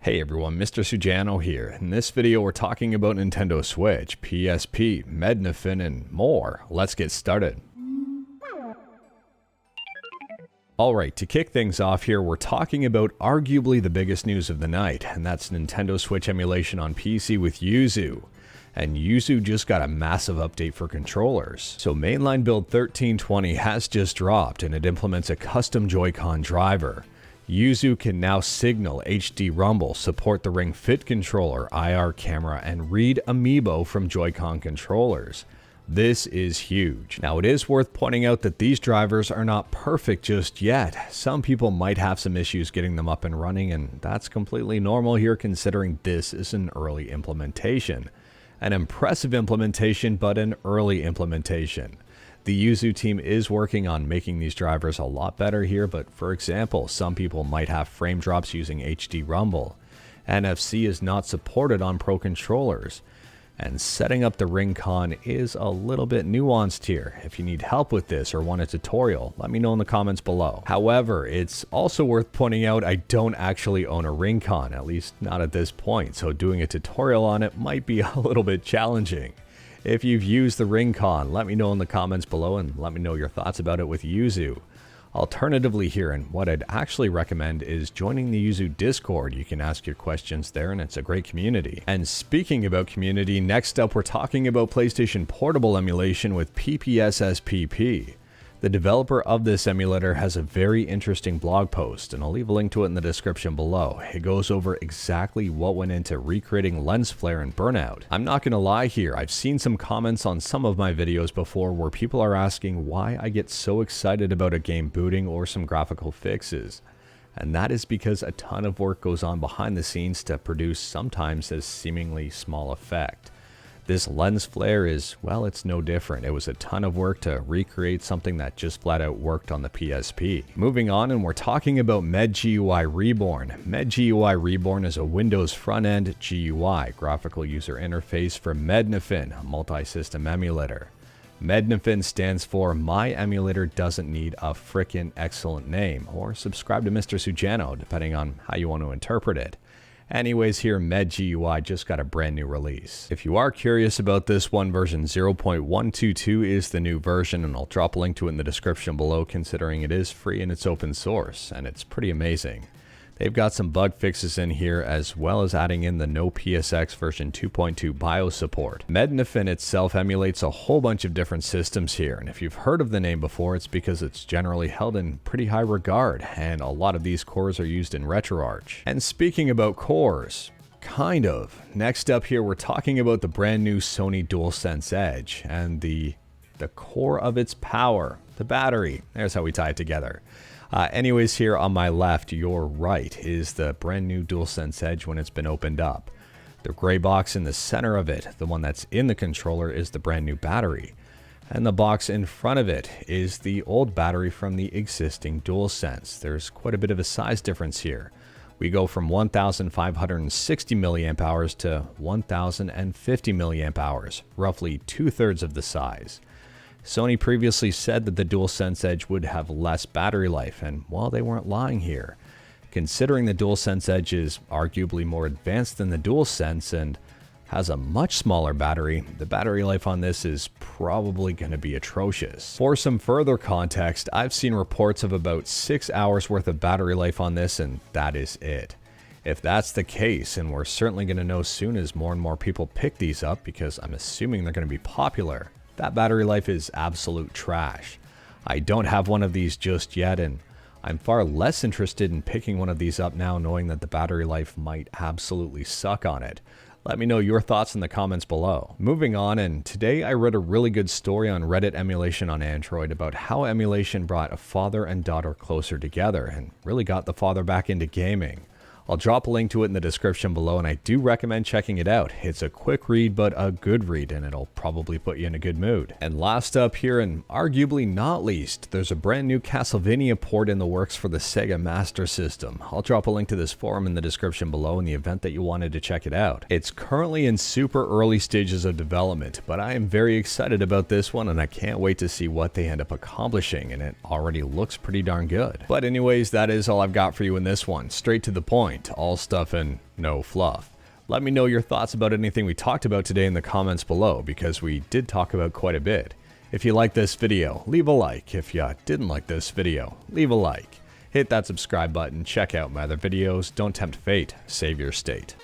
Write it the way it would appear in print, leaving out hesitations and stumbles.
Hey everyone, Mr. Sujano here. In this video we're talking about Nintendo Switch, PSP, Mednafen, and more. Let's get started. Alright, to kick things off here, we're talking about arguably the biggest news of the night, and that's Nintendo Switch Emulation on PC with Yuzu. And Yuzu just got a massive update for controllers. So mainline build 1320 has just dropped, and it implements a custom Joy-Con driver. Yuzu can now signal HD rumble, support the Ring Fit controller, IR camera, and read amiibo from Joy-Con controllers. This is huge. Now it is worth pointing out that these drivers are not perfect just yet. Some people might have some issues getting them up and running, and that's completely normal here considering this is an early implementation. An impressive implementation, but an early implementation. The Yuzu team is working on making these drivers a lot better here, but for example, some people might have frame drops using HD rumble. NFC is not supported on Pro controllers. And setting up the Ring Con is a little bit nuanced here. If you need help with this or want a tutorial, let me know in the comments below. However, it's also worth pointing out I don't actually own a Ring Con, at least not at this point, so doing a tutorial on it might be a little bit challenging. If you've used the Ring Con, let me know in the comments below and let me know your thoughts about it with Yuzu. Alternatively here, and what I'd actually recommend is joining the Yuzu Discord. You can ask your questions there and it's a great community. And speaking about community, next up we're talking about PlayStation Portable emulation with PPSSPP. The developer of this emulator has a very interesting blog post, and I'll leave a link to it in the description below. It goes over exactly what went into recreating lens flare and burnout. I'm not gonna lie here, I've seen some comments on some of my videos before where people are asking why I get so excited about a game booting or some graphical fixes. And that is because a ton of work goes on behind the scenes to produce sometimes a seemingly small effect. This lens flare is, well, it's no different. It was a ton of work to recreate something that just flat out worked on the PSP. Moving on, and we're talking about MedGui Reborn. MedGui Reborn is a Windows front-end GUI, graphical user interface for Mednafen, a multi-system emulator. Mednafen stands for My Emulator Doesn't Need a Frickin' Excellent Name, or subscribe to Mr. Sujano, depending on how you want to interpret it. Anyways, here MedGui just got a brand new release. If you are curious about this one, version 0.122 is the new version, and I'll drop a link to it in the description below considering it is free and it's open source, and it's pretty amazing. They've got some bug fixes in here as well as adding in the No PSX version 2.2 BIOS support. Mednafen itself emulates a whole bunch of different systems here, and if you've heard of the name before, it's because it's generally held in pretty high regard, and a lot of these cores are used in RetroArch. And speaking about cores, kind of. Next up here, we're talking about the brand new Sony Dualsense Edge and the core of its power, the battery. There's how we tie it together. Anyways, here on my left, your right, is the brand new Dualsense Edge when it's been opened up. The gray box in the center of it, the one that's in the controller, is the brand new battery. And the box in front of it is the old battery from the existing Dualsense. There's quite a bit of a size difference here. We go from 1,560 milliamp hours to 1,050 milliamp hours, roughly 2/3 of the size. Sony previously said that the Dualsense Edge would have less battery life, and well, they weren't lying here. Considering the Dualsense Edge is arguably more advanced than the Dualsense and has a much smaller battery, the battery life on this is probably going to be atrocious. For some further context, I've seen reports of about 6 hours worth of battery life on this, and that is it. If that's the case, and we're certainly going to know soon as more and more people pick these up because I'm assuming they're going to be popular, that battery life is absolute trash. I don't have one of these just yet, and I'm far less interested in picking one of these up now knowing that the battery life might absolutely suck on it. Let me know your thoughts in the comments below. Moving on, and today I read a really good story on Reddit Emulation on Android about how emulation brought a father and daughter closer together and really got the father back into gaming. I'll drop a link to it in the description below, and I do recommend checking it out. It's a quick read, but a good read, and it'll probably put you in a good mood. And last up here, and arguably not least, there's a brand new Castlevania port in the works for the Sega Master System. I'll drop a link to this forum in the description below in the event that you wanted to check it out. It's currently in super early stages of development, but I am very excited about this one, and I can't wait to see what they end up accomplishing, and it already looks pretty darn good. But anyways, that is all I've got for you in this one. Straight to the point. point, all stuff and no fluff. Let me know your thoughts about anything we talked about today in the comments below, because we did talk about quite a bit. If you like this video, leave a like. If you didn't like this video, leave a like. Hit that subscribe button, check out my other videos, don't tempt fate, save your state.